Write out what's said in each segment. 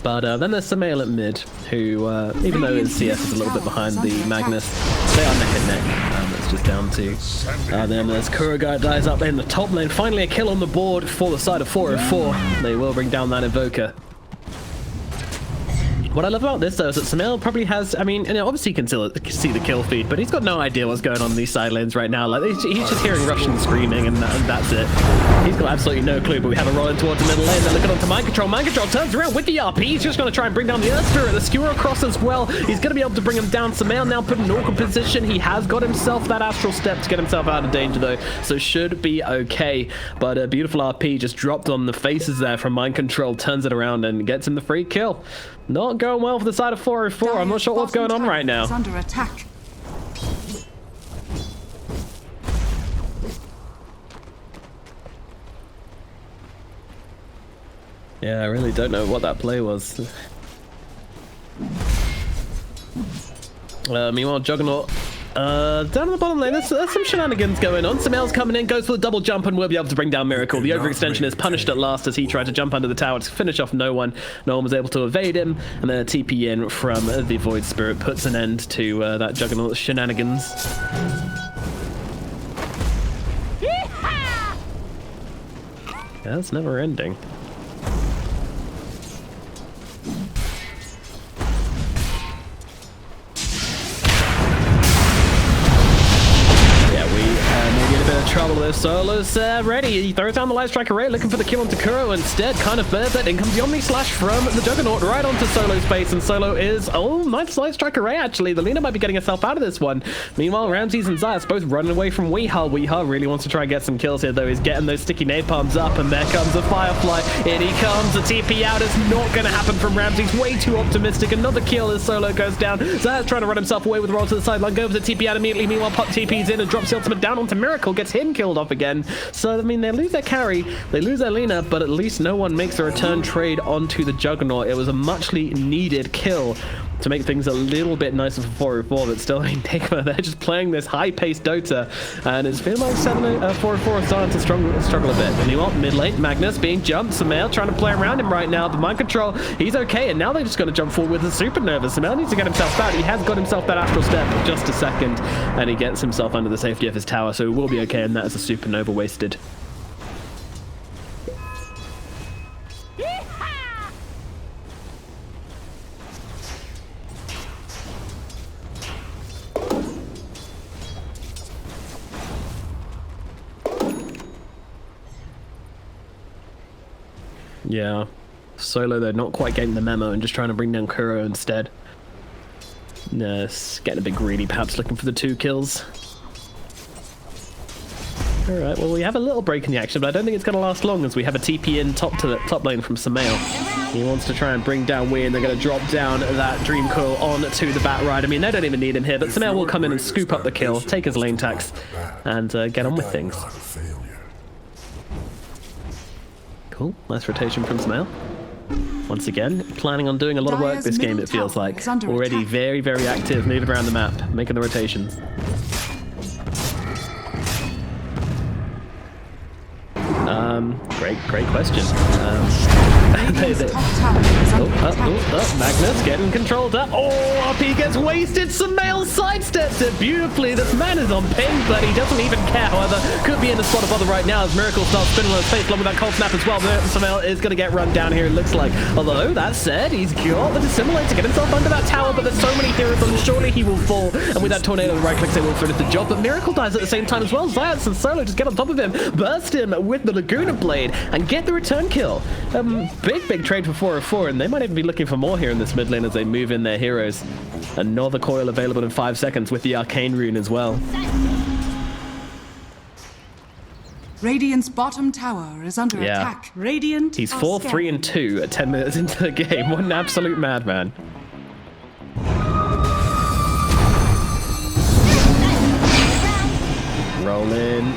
But then there's Samael at mid, who, even though his CS is a little bit behind the Magnus, they are neck and neck. It's just down to them. There's Kurogai dies up in the top lane. Finally a kill on the board for the side of 404. They will bring down that Invoker. What I love about this, though, is that Samael probably has, I mean, and obviously he can still see the kill feed, but he's got no idea what's going on in these side lanes right now. Like, he's just hearing Russian screaming, and that's it. He's got absolutely no clue, but we have a rolling towards the middle lane. They're looking onto Mind Control. Mind Control turns around with the RP. He's just going to try and bring down the Earth Spirit. The Skewer across as well. He's going to be able to bring him down. Samael now put in an awkward position. He has got himself that Astral Step to get himself out of danger, though, so should be okay. But a beautiful RP just dropped on the faces there from Mind Control, turns it around and gets him the free kill. Not going well for the side of 404. I'm not sure what's going on right now. Under attack. Yeah, I really don't know what that play was. Meanwhile, Juggernaut down on the bottom lane, there's some shenanigans going on. Samael's coming in, goes for the double jump, and will be able to bring down Miracle. The overextension is punished at last as he tried to jump under the tower to finish off no one. No one was able to evade him, and then a TP in from the Void Spirit puts an end to that Juggernaut shenanigans. Yeah, it's never ending. Trouble with Solo's ready. He throws down the Light Strike Array, looking for the kill onto Kuro. Instead, kind of birds it. In comes the Omni Slash from the Juggernaut right onto Solo's face, and Solo is, oh, nice Light Strike Array actually. The Lina might be getting herself out of this one. Meanwhile, Ramses and Zayas both running away from Weeha. Weeha really wants to try and get some kills here, though. He's getting those sticky napalms up, and there comes a Firefly. In he comes. The TP out is not going to happen from Ramses. Way too optimistic. Another kill as Solo goes down. Zayas trying to run himself away with a roll to the sideline. Goes with the TP out immediately. Meanwhile, Pop TP's in and drops the ultimate down onto Miracle. Gets him killed off again. So, I mean, they lose their carry, they lose their Lina, but at least no one makes a return trade onto the Juggernaut. It was a muchly needed kill to make things a little bit nicer for 404, but still, I mean, Nigma, they're just playing this high-paced Dota, and it's feeling like 404 is starting to struggle a bit. And you want mid lane, Magnus being jumped, Samael trying to play around him right now, the Mind Control, he's okay, and now they're just going to jump forward with the Supernova. Samael needs to get himself back. He has got himself that Astral Step for just a second, and he gets himself under the safety of his tower, so he will be okay, and that is a Supernova wasted. Yeah, Solo though not quite getting the memo and just trying to bring down Kuro instead. Yes, getting a bit greedy, perhaps looking for the 2 kills. Alright, well we have a little break in the action, but I don't think it's going to last long as we have a TP in top lane from Samael. He wants to try and bring down Wii, and they're going to drop down that Dream Coil on to the Bat Ride. I mean, they don't even need him here, but Samael will come in and scoop up the kill, take his lane tax, and get on with things. Cool, nice rotation from Samael. Once again, planning on doing a lot of work this game, it feels like. Already very, very active, moving around the map, making the rotations. Great question. Magnus getting controlled up. Oh, RP gets wasted. Samael sidesteps it beautifully. This man is on ping, but he doesn't even care. However, could be in the spot of other right now as Miracle starts spinning on his face along with that cold snap as well. Samael is going to get run down here, it looks like. Although, that said, he's got the Dissimulate to get himself under that tower, but there's so many heroes on, surely he will fall. And with that tornado, the right clicks, they will finish the job. But Miracle dies at the same time as well. Zayas and Solo just get on top of him, burst him with the Laguna Blade, and get the return kill. Big trade for 404, and they might even be looking for more here in this mid lane as they move in their heroes. Another coil available in 5 seconds with the Arcane Rune as well. Radiant's bottom tower is under attack. Radiant. He's 4-3-2 at 10 minutes into the game. What an absolute madman. Roll in.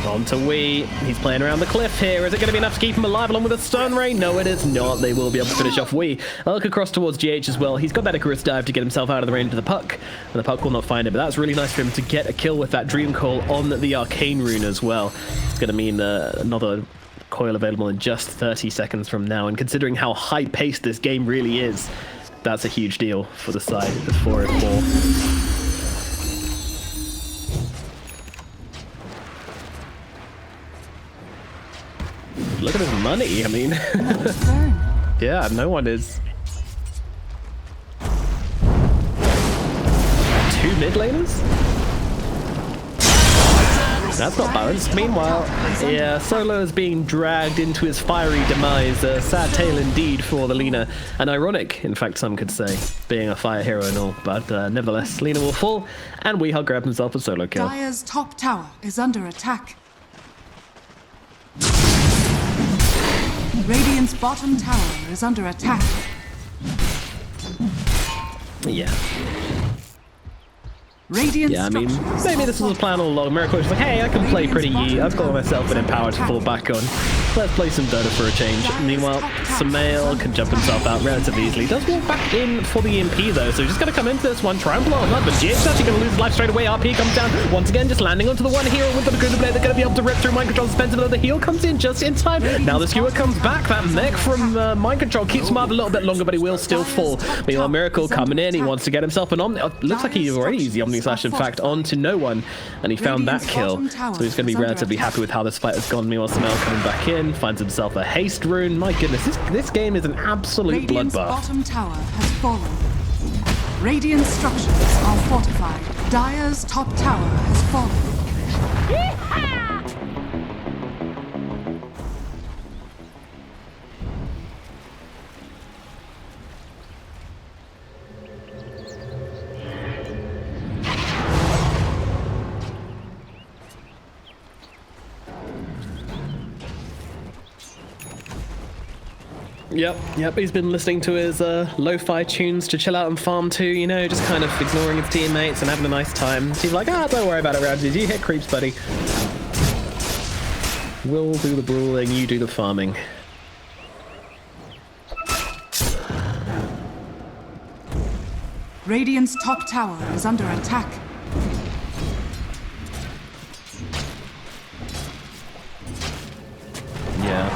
Onto Wii. He's playing around the cliff here. Is it going to be enough to keep him alive along with a stun ray? No, it is not. They will be able to finish off Wii. I'll look across towards GH as well. He's got that Icarus dive to get himself out of the range of the puck, and the puck will not find him. But that's really nice for him to get a kill with that Dream Call on the Arcane Rune as well. It's going to mean another coil available in just 30 seconds from now. And considering how high-paced this game really is, that's a huge deal for the side at 404. Look at his money, I mean. Yeah, no one is. 2 mid laners? That's not balanced. Meanwhile, yeah, Solo is being dragged into his fiery demise. A sad tale indeed for the Lina. And ironic, in fact, some could say, being a fire hero and all. But nevertheless, Lina will fall, and Weehawk grab himself a solo kill. Dire's top tower is under attack. Radiant's bottom tower is under attack. Yeah. Yeah, I mean, maybe this was the plan all along. Miracle was like, hey, I can play pretty Yi. I've got myself an Empower to fall back on. Let's play some Dota for a change. Meanwhile, Sumail can jump himself out relatively easily. Does walk back in for the EMP though, so he's just going to come into this one, try and blow him up, but GH's actually going to lose his life straight away. RP comes down, once again just landing onto the one hero with the Grid Blade. They're going to be able to rip through Mind Control suspensive, but the heal comes in just in time. Now the skewer comes back. That mech from Mind Control keeps him out a little bit longer, but he will still fall. Meanwhile, Miracle coming in, he wants to get himself an Omni. Looks like he already used the Omni Slash, in fact, onto no one, and he found that kill. So he's going to be relatively happy with how this fight has gone. Meanwhile, Sumail coming back in, finds himself a haste rune. My goodness, this game is an absolute Radiant's bloodbath. bottom tower has fallen. Radiant structures are fortified. Dire's top tower has fallen. Yep, he's been listening to his lo-fi tunes to chill out and farm too, you know, just kind of ignoring his teammates and having a nice time. He's like, don't worry about it, Ramsey, you hit creeps, buddy. We'll do the brawling, you do the farming. Radiant's top tower is under attack. Yeah.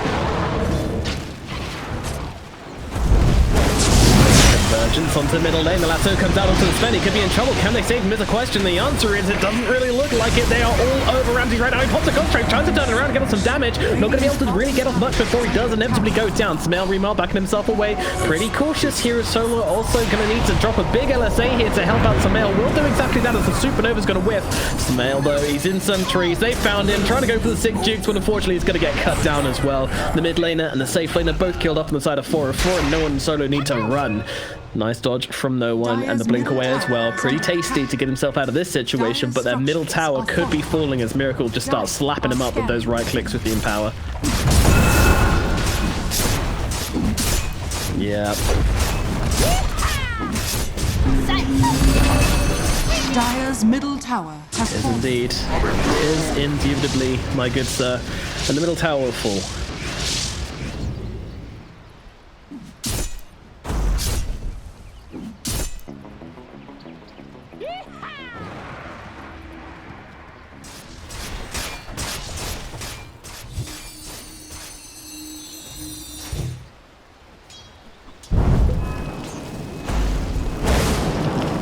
Convergence onto middle lane. The lasso comes out onto the Sven. He could be in trouble. Can they save him is a question. The answer is it doesn't really look like it. They are all over Ramsey right now. He pops a concentrate, trying to turn it around and get off some damage. Not going to be able to really get off much before he does inevitably go down. Sumail Remal backing himself away. Pretty cautious here. Solo also going to need to drop a big LSA here to help out Sumail. Will do exactly that as the Supernova's going to whiff. Sumail though, he's in some trees. They found him, trying to go for the 6 jukes, but unfortunately he's going to get cut down as well. The mid laner and the safe laner both killed off on the side of 404, and no one in Solo need to run. Nice dodge from no one, and the blink away as well. Pretty tasty to get himself out of this situation, but their middle tower could be falling as Miracle just starts slapping him up with those right clicks with the Empower. Yeah. Dire's middle tower has Is fallen. indeed. Is indubitably, my good sir. And the middle tower will fall.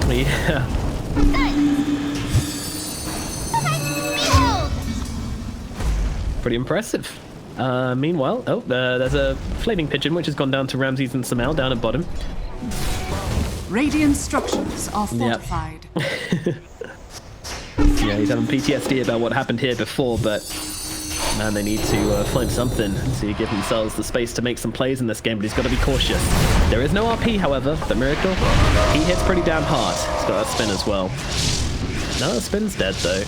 Yeah. Pretty impressive. Meanwhile, there's a flaming pigeon which has gone down to Ramses and Sumail down at bottom. Radiant structures are fortified. Yeah, he's having PTSD about what happened here before, but man, they need to find something to give themselves the space to make some plays in this game, but he's got to be cautious. There is no RP, however, but Miracle, he hits pretty damn hard. He's got that spin as well. No, that spin's dead, though.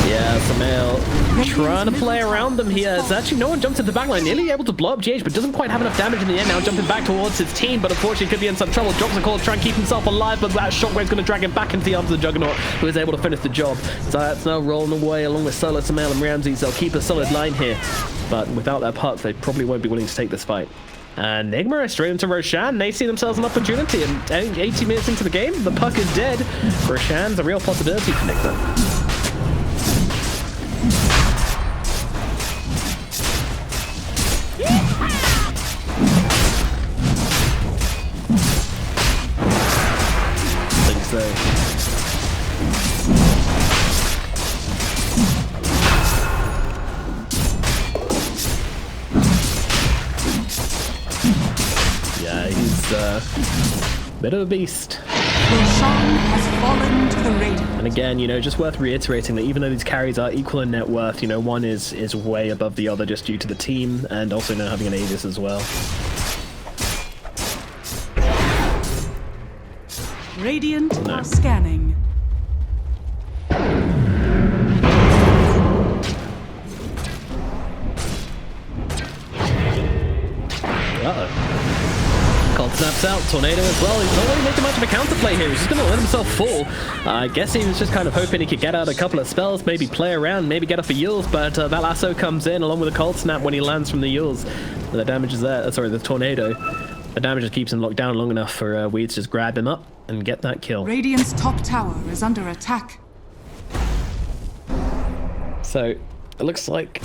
Yeah, Sumail trying to play around them here. It's actually no one jumps into the backline, nearly able to blow up GH, but doesn't quite have enough damage in the end now, jumping back towards his team, but unfortunately could be in some trouble. Drops a call to try and keep himself alive, but that shockwave's going to drag him back into the arms of the Juggernaut, who is able to finish the job. So that's now rolling away along with Solo, Sumail and Ramses. They'll keep a solid line here, but without their pups, they probably won't be willing to take this fight. And Nigma straight into Roshan. They see themselves an opportunity, and 80 minutes into the game, the puck is dead. Roshan's a real possibility for Nigma. I think so. Yeah, he's a bit of a beast. Roshan has fallen to the Radiant. And again, you know, just worth reiterating that even though these carries are equal in net worth, you know, one is way above the other just due to the team and also now having an Aegis as well. Radiant are scanning. Uh-oh. Cold snaps out, Tornado as well. He's not really making much of a counterplay here. He's just going to let himself fall. I guess he was just kind of hoping he could get out a couple of spells, maybe play around, maybe get off a Yules, but that lasso comes in along with a cold snap when he lands from the Yules. The damage is there. Sorry, the Tornado. The damage just keeps him locked down long enough for Weed to just grab him up and get that kill. Radiant's top tower is under attack. So, it looks like...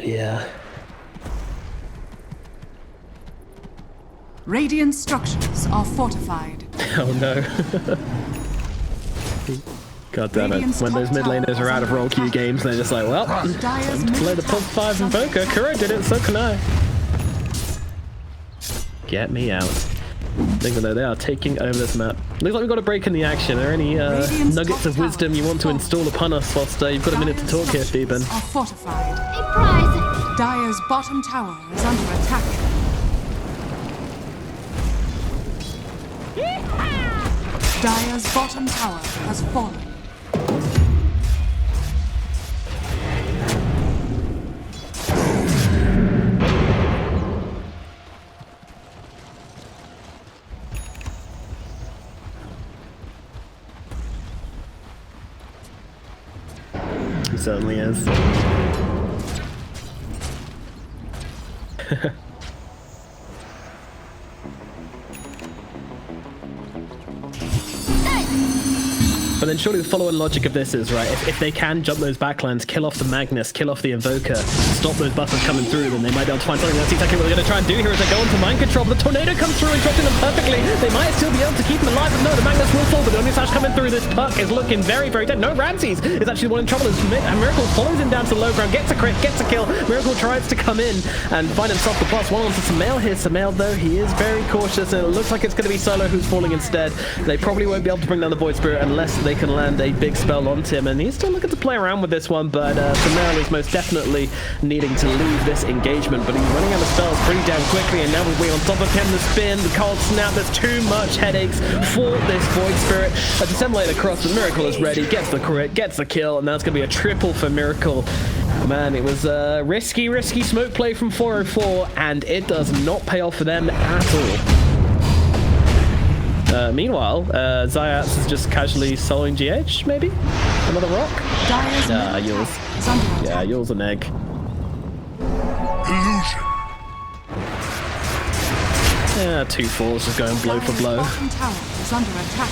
Yeah. Radiant structures are fortified. Oh no. God damn it. When those mid laners are out of roll queue games, they're just like, well, time to play the pump 5 Invoker. Kuro did it, so can I. Get me out. Even though they are taking over this map. Looks like we've got a break in the action. Are there any nuggets of wisdom you want to install upon us whilst you've got a minute to talk here, Theben? Are fortified. A prize. Dire's bottom tower is under attack. Dire's bottom tower has fallen. He certainly is. But then surely the follow-on logic of this is, right, if they can jump those backlands, kill off the Magnus, kill off the Invoker, stop those buffers coming through, then they might be able to find something. That's exactly what they're going to try and do here as they go into mind control. But the Tornado comes through, interrupting them perfectly. They might still be able to keep them alive, but no, the Magnus will fall. But the only slash coming through, this puck is looking very, very dead. No, Ramses is actually the one in trouble. As Miracle follows him down to the low ground, gets a crit, gets a kill. Miracle tries to come in and find himself the boss. One onto Samael here. Samael, though, he is very cautious, and it looks like it's going to be Solo who's falling instead. They probably won't be able to bring down the Void Spirit unless they can land a big spell onto him, and he's still looking to play around with this one, but Samael is most definitely needing to leave this engagement, but he's running out of spells pretty damn quickly, and now we're on top of him, the spin, the cold snap. There's too much headaches for this Void Spirit. A Disseminate across, the Miracle is ready, gets the crit, gets the kill, and that's going to be a triple for Miracle. Man, it was a risky smoke play from 404, and it does not pay off for them at all. Meanwhile, Zayats is just casually soloing GH, maybe? Another rock? Yules. Yeah, Yules an egg. Illusion. Yeah, 2 falls just going blow for blow. Bottom tower is under attack.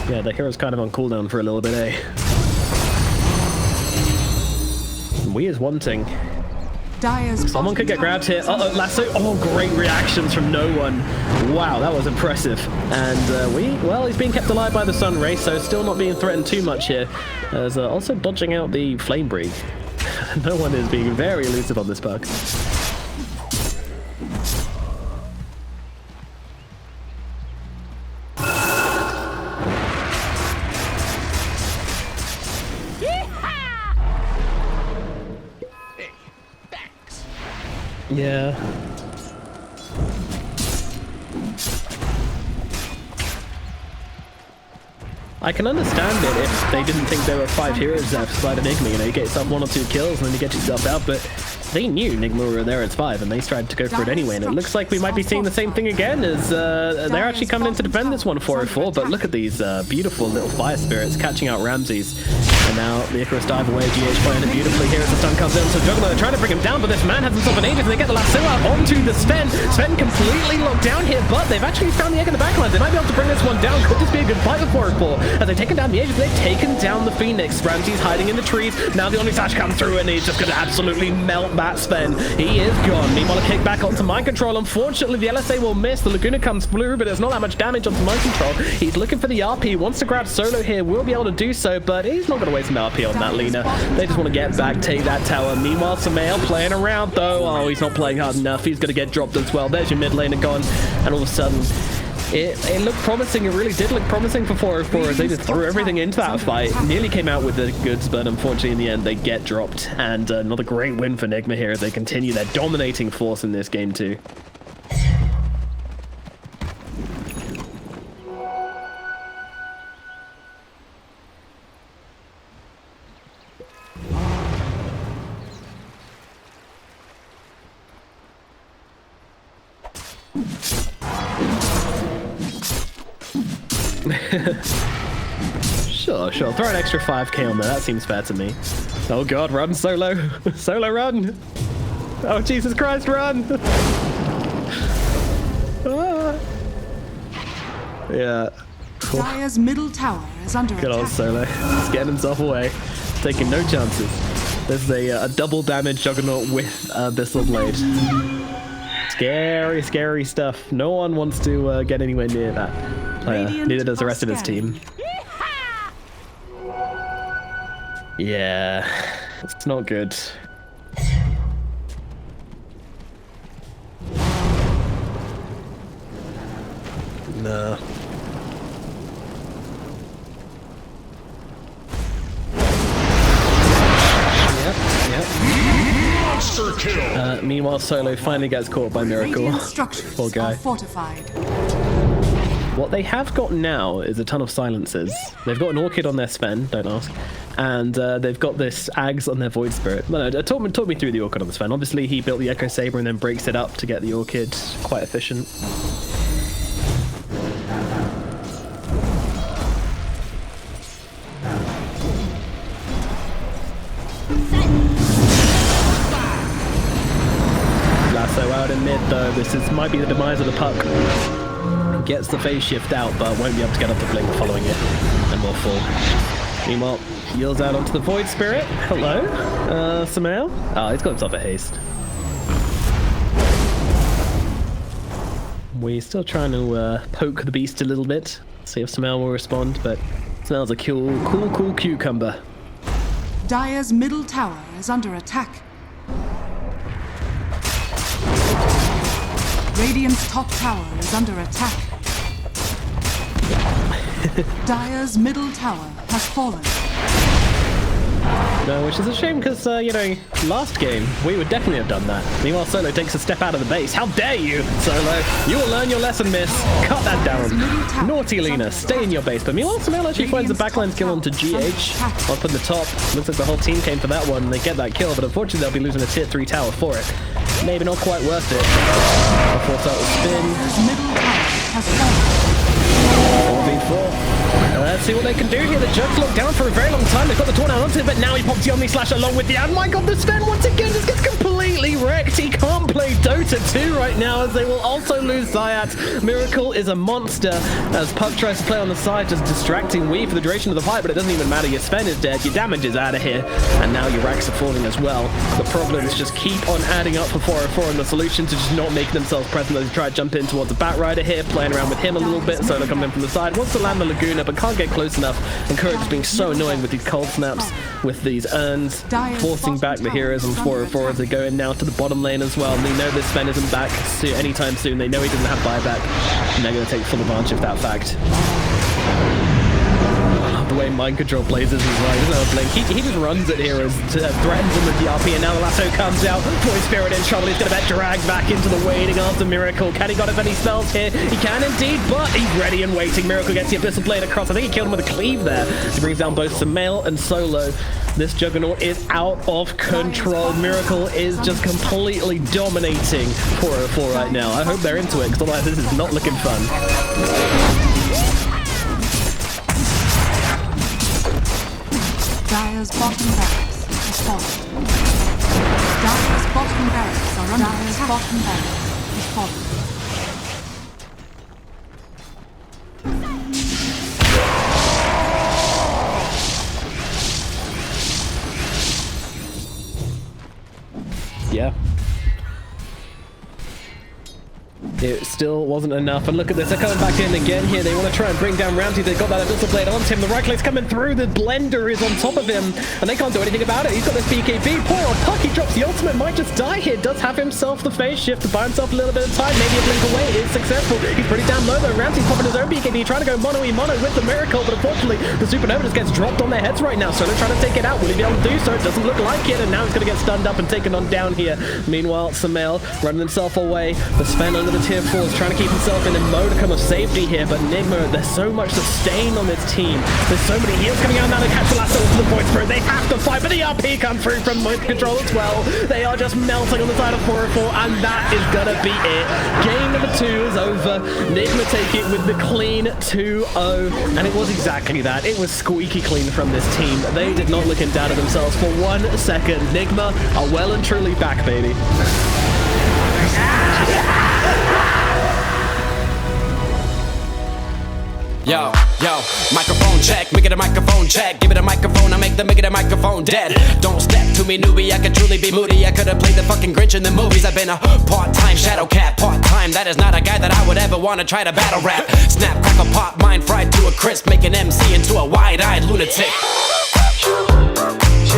Yeah, the hero's kind of on cooldown for a little bit, eh? We is wanting. Someone could get grabbed here. Uh-oh, lasso. Oh, great reactions from no one. Wow, that was impressive. And well, he's being kept alive by the sun ray, so still not being threatened too much here. As also dodging out the flame break. No one is being very elusive on this puck. Yeah. I can understand it if they didn't think there were 5 heroes there beside Nigma. You know, you get yourself 1 or 2 kills and then you get yourself out, but they knew Nigma were there as 5 and they tried to go for it anyway, and it looks like we might be seeing the same thing again as they're actually coming in to defend this one 404, but look at these beautiful little fire spirits catching out Ramses. And now the Icarus dive away, GH playing it beautifully here as the stun comes in, so Juggernaut are trying to bring him down, but this man has himself an Aegis and they get the lasso out onto the Sven. Sven completely locked down here, but they've actually found the egg in the backlines. They might be able to bring this one down. Could this be a good fight with 404? As they've taken down the Aegis, they've taken down the Phoenix. Ramses hiding in the trees. Now the Omni Slash comes through and he's just going to absolutely melt that Sven. He is gone. Meanwhile, a kick back onto Mind Control. Unfortunately, the LSA will miss. The Laguna comes through, but there's not that much damage onto Mind Control. He's looking for the RP. He wants to grab Solo here. Will be able to do so, but he's not going to waste some RP on that Lina. They just want to get back, take that tower. Meanwhile, Samael playing around, though. Oh, he's not playing hard enough. He's going to get dropped as well. There's your mid laner gone. And all of a sudden, it looked promising. It really did look promising for 404 as they just threw everything into that fight. Nearly came out with the goods, but unfortunately in the end they get dropped. And another great win for Nigma here as they continue their dominating force in this game too. Sure. Throw an extra 5k on there. That seems fair to me. Oh god, run, Solo. Solo, run. Oh, Jesus Christ, run. Ah. Yeah. Dire's middle tower is under attack. Good old Solo. He's getting himself away. Taking no chances. This is a double damage Juggernaut with Abyssal Blade. Scary, scary stuff. No one wants to get anywhere near that player. Neither does the rest of his team. Yeah, it's not good. No. Monster kill. Meanwhile, Solo finally gets caught by Miracle. Poor guy. Fortified. What they have got now is a ton of silences. They've got an Orchid on their Sven, don't ask. And they've got this Ags on their Void Spirit. No, talk me through the Orchid on the Sven. Obviously, he built the Echo Saber and then breaks it up to get the Orchid. Quite efficient. Lasso out in mid, though. This might be the demise of the Puck. Gets the phase shift out, but won't be able to get up the blink following it, and will fall. Meanwhile, yields out onto the Void Spirit. Hello, Samael. Oh, he's got himself a haste. We're still trying to poke the beast a little bit, see if Samael will respond, but Samael's a cool cucumber. Dire's middle tower is under attack. Radiant's top tower is under attack. Dire's middle tower has fallen. No, which is a shame because, you know, last game, we would definitely have done that. Meanwhile, Solo takes a step out of the base. How dare you, Solo? You will learn your lesson, miss. Cut that down. Naughty Lena, stay in your base. But meanwhile, Samael actually finds the backline kill onto GH. Up in the top. Looks like the whole team came for that one. They get that kill, but unfortunately, they'll be losing a tier 3 tower for it. Maybe not quite worth it. Before start with spin. Middle tower has fallen. 4v4. Let's see what they can do here. The Jug's locked down for a very long time. They've got the Tornado onto it, but now he pops the Omni Slash along with the... Oh my god, the Sven once again just gets completely wrecked. He can't play Dota 2 right now as they will also lose Zayat. Miracle is a monster as Puck tries to play on the side, just distracting Wii for the duration of the fight, but it doesn't even matter. Your Sven is dead, your damage is out of here, and now your racks are falling as well. The problem is just keep on adding up for 404, and the solution to just not making themselves present as they try to jump in towards the Bat Rider here, playing around with him a little bit. Solo coming in from the side, wants to land the Laguna, but can't get close enough. And Courage is being so annoying with these cold snaps, with these urns, forcing back the heroes on 404 as they go in now to the bottom lane as well. And they know this Sven isn't back anytime soon. They know he doesn't have buyback, and they're going to take full advantage of that fact. way mind control plays this as well. He doesn't have a blink. He just runs it here as threatens him with the RP, and now the lasso comes out. Void Spirit in trouble. He's going to get dragged back into the waiting after Miracle. Can he got up any spells here? He can indeed, but he's ready and waiting. Miracle gets the Abyssal Blade across. I think he killed him with a cleave there. He brings down both Sumail and Solo. This Juggernaut is out of control. Miracle is just completely dominating 404 right now. I hope they're into it, because otherwise this is not looking fun. Dire's bottom barracks is falling. Dire's bottom barracks are under Dire's bottom barracks is falling. Yeah. It still wasn't enough, and look at this, they're coming back in again here. They want to try and bring down Ramsey. They've got that Abyssal Blade onto him. The right click's coming through, the blender is on top of him, and they can't do anything about it. He's got this BKB. Poor old Puck, he drops the ultimate, might just die here. Does have himself the phase shift to buy himself a little bit of time. Maybe a blink away is successful. He's pretty damn low though. Ramsey's popping his own BKB, trying to go mono-e-mono with the Miracle, but unfortunately the Supernova just gets dropped on their heads right now. So they're trying to take it out. Will he be able to do so? It doesn't look like it, and now he's going to get stunned up and taken on down here. Meanwhile, Sumail running himself away. The Sven under the tier 4 is trying to keep himself in a modicum of safety here, but Nigma, there's so much sustain on this team. There's so many heals coming out now to catch the lasso to the point spirit. They have to fight, but the RP come through from mind control as well. They are just melting on the side of 404, and that is gonna be it. Game number 2 is over. Nigma take it with the clean 2-0, and it was exactly that. It was squeaky clean from this team. They did not look in doubt of themselves for 1 second. Nigma are well and truly back, baby. Yo, microphone check, make it a microphone check. Give it a microphone, I make the microphone dead. Don't step to me, newbie, I could truly be moody. I could have played the fucking Grinch in the movies. I've been a part-time shadow cat, part-time. That is not a guy that I would ever want to try to battle rap. Snap, crackle, pop, mind fried to a crisp. Make an MC into a wide-eyed lunatic.